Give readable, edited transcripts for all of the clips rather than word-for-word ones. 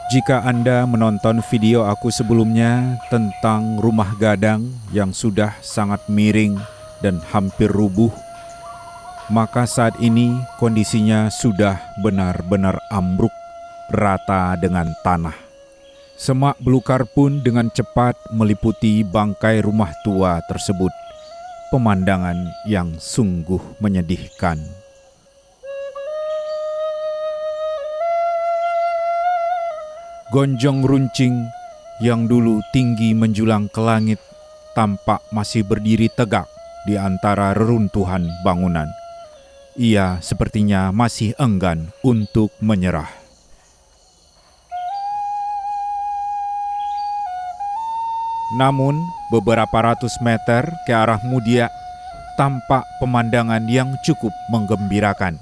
Jika Anda menonton video aku sebelumnya tentang rumah gadang yang sudah sangat miring dan hampir rubuh, maka saat ini kondisinya sudah benar-benar ambruk rata dengan tanah. Semak belukar pun dengan cepat meliputi bangkai rumah tua tersebut. Pemandangan yang sungguh menyedihkan. Gonjong runcing yang dulu tinggi menjulang ke langit tampak masih berdiri tegak di antara reruntuhan bangunan. Ia sepertinya masih enggan untuk menyerah. Namun, beberapa ratus meter ke arah Mudia tampak pemandangan yang cukup menggembirakan,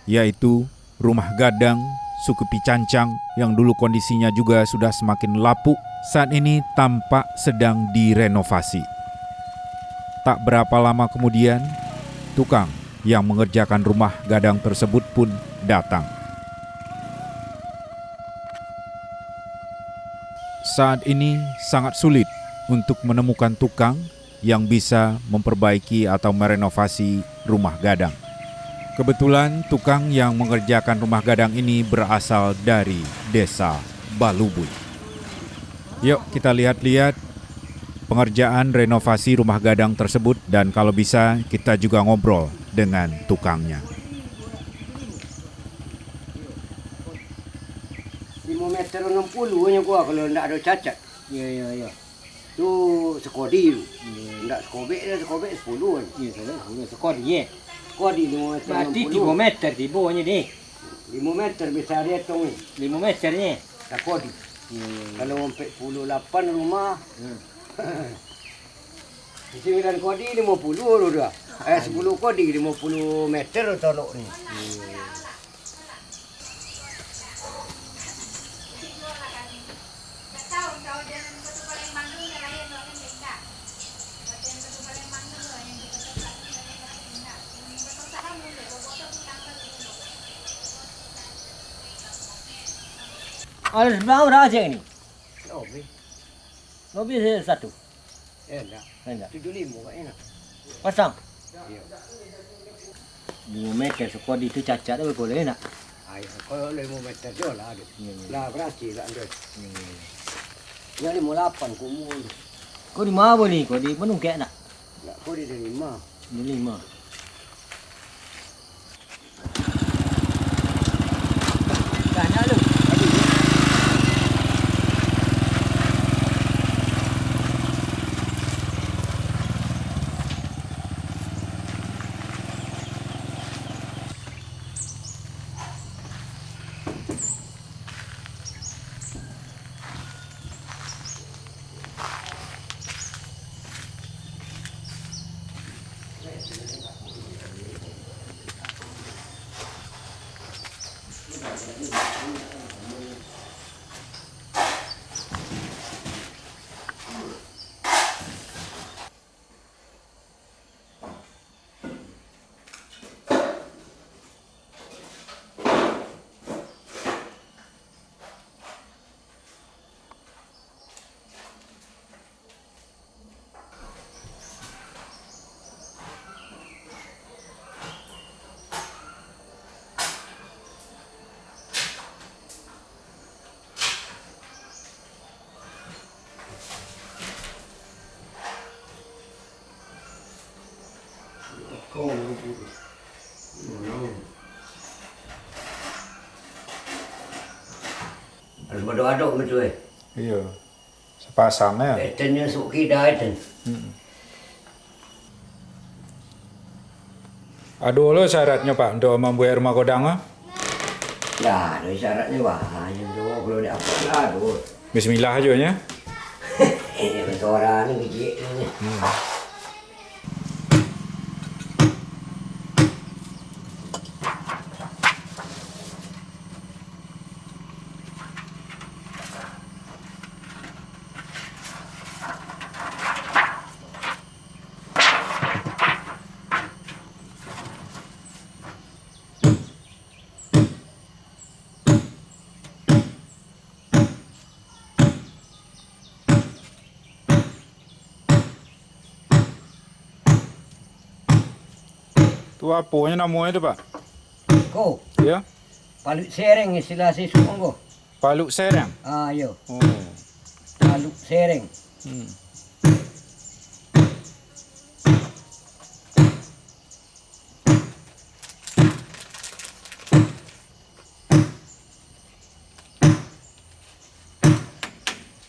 yaitu rumah gadang suku Picancang yang dulu kondisinya juga sudah semakin lapuk, saat ini tampak sedang direnovasi. Tak berapa lama kemudian, tukang yang mengerjakan rumah gadang tersebut pun datang. Saat ini sangat sulit untuk menemukan tukang yang bisa memperbaiki atau merenovasi rumah gadang. Kebetulan tukang yang mengerjakan rumah gadang ini berasal dari desa Balubui. Yuk kita lihat-lihat pengerjaan renovasi rumah gadang tersebut dan kalau bisa kita juga ngobrol dengan tukangnya. 5 meter 60 nya gua kalau ndak ada cacat. Ya. Tu sekodi tu. Ndak sekobek 10 kan. Ya, saya sekali ya. Sekodi 5 meter Berarti 60. 3 meter di bawahnya deh. 5 meter bisa dia hitung ni. 5 meternya. Sekodi. Ya. Kalau 48 rumah. 9 kodi 50 tu dah. 10 kodi 50 meter tolok ni. Ada sebelah raja ini. Oh, ni. Mobil saya satu. Endak. Enggak. 75 kan enak. Pasang. Ya. 5 meter sekali itu cacat apa boleh nak? Ai, kalau 5 meter je lah ada. Lah berarti lah ada. Ya 58 kumul. Kau di mana boleh? Kau di mana kek nak? Nak kodi dari 5. Di 5. Tanya lu. Kau Ada aduk-aduk betul eh. Iya, sepasang ya. Patternnya suki dah pattern. Aduh lo syaratnya Pak untuk membuat rumah godang ah. Ya, ada syaratnya banyak tu. Kalau dia apa lah tu. Bismillah aja ya. Ini bentuk orang ni kecil ni. Tu apanya namanya tu, Pak? Ko, Ya, palut sereng istilah sisuk ko. Paluk Serang. Yo, Oh. palut sereng. Hmm.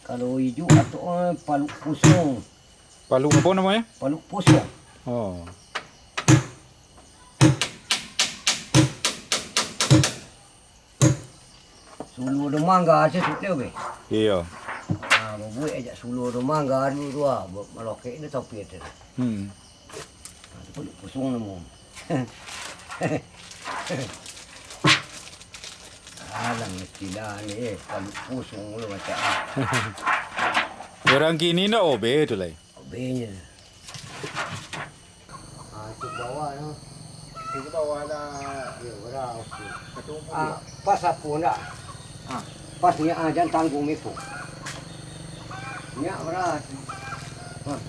Kalau hijau atau palut pusong. Paluk apa namanya? Palut pusong. Oh. Sulu de mangga sisuk dia be. Iya. Buat aja sulu de mangga dulu tu malokek ni topi tu. Hmm. Palut pusong nemu. Alang istilah ni palut pusong lu macam Orang kini nak obe tu lah. obenya. Tu bawah tu. Di bawah ada Ya, berapa okey. ketua Pas apa nak? Pas ni jangan tanggung itu. Ni berat.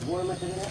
Boleh macam ni.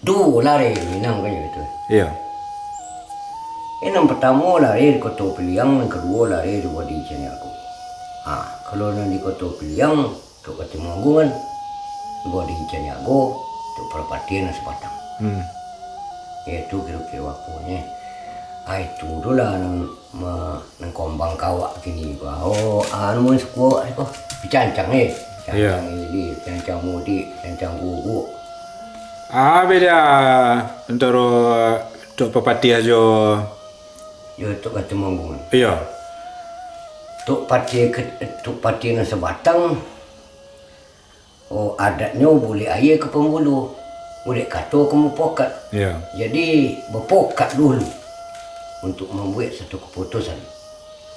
Dua lari Minang kayaknya itu. Iya. Yang pertama lari di Kota Piliang, yang kedua lari di Wadi Caniago. Kalau nanti Kota Piliang tu Kota Manggungan, di Wadi Caniago tu perpatian sebatang. Hmm. Itu kira-kira waktunya. Itu dulu lah nang kombang kawak kini. Anu sekolah itu bicancang ni. Iya. Cancang ini, cancang mudi, cancang gugu. Beda antara tok pepati aja. Yo tu Kota Manggungan. Iya. Tuk pati na sebatang. Adatnya boleh air ke pembulu. Boleh kata ke mempokat. Iya. Jadi berpokat dulu untuk membuat satu keputusan.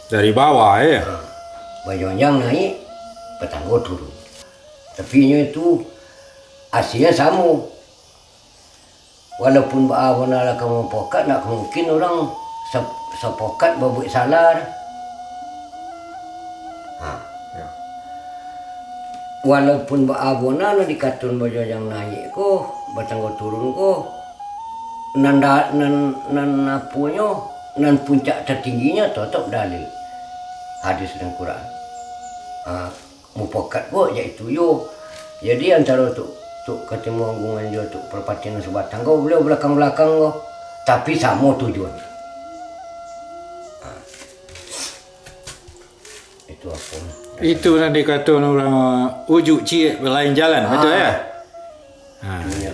Dari bawah ya. Bayang naik, petangga turun. Tapi itu hasilnya sama. Walaupun baawan ala kamu pokat, nak mungkin orang sepokat berbuat salah. Ya. Walaupun baawan ala dikatun bajo yang naik ko, batangga turun ko, nan apunyo, nan puncak tertingginya tetap dalil hadis dan Quran. Mupokat ko iaitu yo. Jadi antara tu ketemu hubungan dia tu perpatian sebatang kau beliau belakang-belakang kau tapi sama tujuan. Itu apa? Itu nanti kata orang ujuk cik berlain jalan, betul ya? Itunya.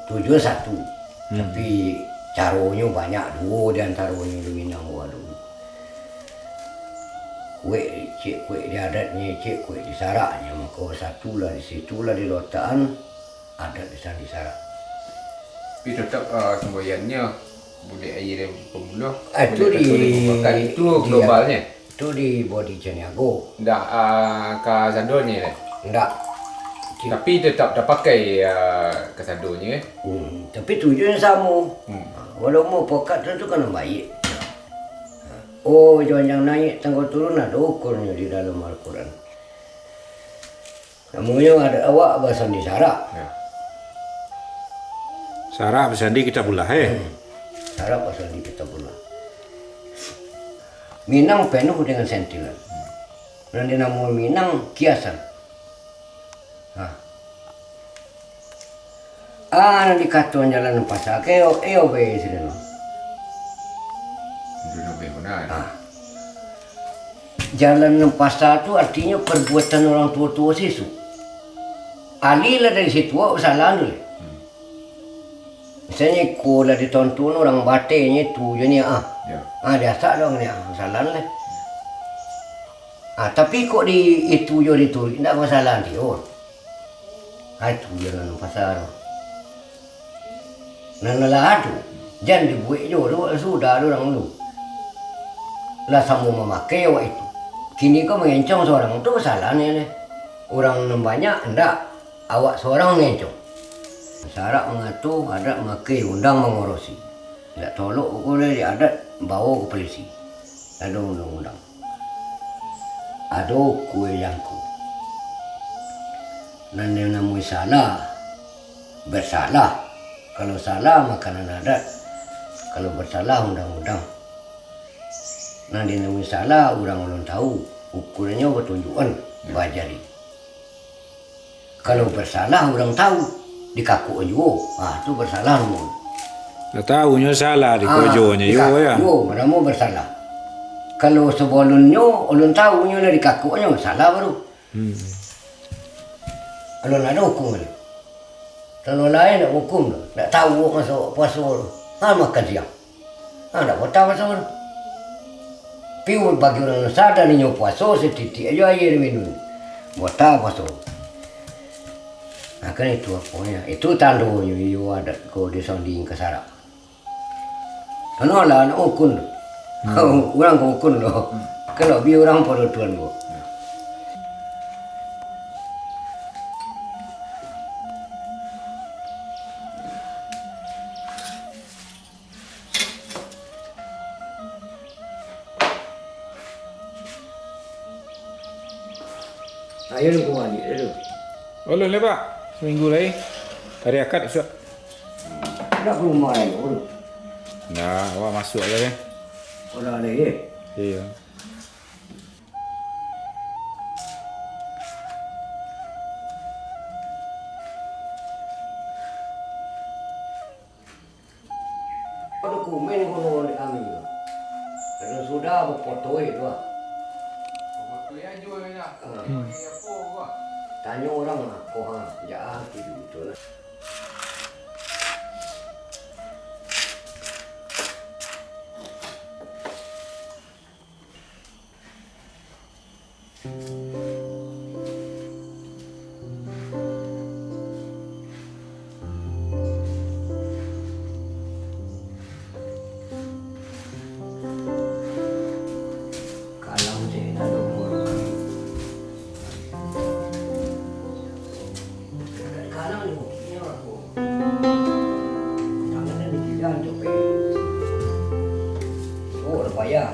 Tujuan satu, tapi caranya banyak dua di antaranya di Minang Waduh. Kue di adatnya, kue di saraknya, maka satu lah di situ lah di lotaan, adat di sana di sarak. Tapi tetap semboyannya boleh air pemuluh. Itu itu globalnya. Itu di Bodi Caniago. Dah kasadonnya. Enggak. Tapi tetap dah pakai kasadonnya. Tapi tujuannya sama. Walau mau pokat tu kan baik. Jangan yang naik tangga turun ada ukurnya di dalam Al-Quran. Namanya ada awak bahasa di sarak. Ya. Sarak bersandi kita pula Sarak bahasa di kita pula. Minang penuh dengan sentilan. Dan dinamakan Minang kiasan. Nanti katuan jalan pasar keo be sini. Jalan pasar tu artinya perbuatan orang tua-tua sisu. Alilah dari situ salah dulu. Misalnya kalau ditonton orang batenya tu jadi Ya. biasa dong ni salah lah. Tapi kok di itu yo itu tidak masalah dia. Itu yang pasar. Nanalah tu, jangan dibuat jo, sudah orang lu. Lah sama memakai awak itu. Kini kau mengencong seorang itu masalah ni. Orang banyak hendak awak seorang mengencong. Syarat mengatur adat memakai undang mengurusi. Tak tolak boleh di adat bawa ke polisi. Ada undang-undang. Ada kue yangku. Dan yang namanya salah, bersalah. Kalau salah makanan adat, kalau bersalah undang-undang. Nanti namanya salah orang belum tahu. Ukurannya bertunjukan bajari. Kalau bersalah orang tahu dikaku juga. Itu bersalah semua. Dah tahunya salah di kojonya yo ya. Yo, mana mau bersalah. Kalau sebelumnya ulun tahunya dari kakuknya salah baru. Kalau ada hukum ni. Kalau lain nak hukum tu, nak tahu masuk puasa tu. Makan siang. Tak potong puasa tu. Piun bagi orang sadar ni puasa setitik aja air minum. Potong puasa. Kan itu apanya. Itu tandanya yo ada ko disanding ke sarap. Kenapa nak hukum tu? Orang hukum tu. Kalau biar orang pada tuan tu. Ayo ni kau mandi dulu. Ulun le Pak. Seminggu lagi. Hari akad esok. Nak ke rumah ni. Nah, awak masuk aja deh. Orang lagi. Iya. Ada komen kono di kami. Kalau sudah berfoto itu. Foto yang jual ni lah. Ni apa kau? Tanya orang kau jangan itu betul. Tangan ni diganjok. Oh, payah.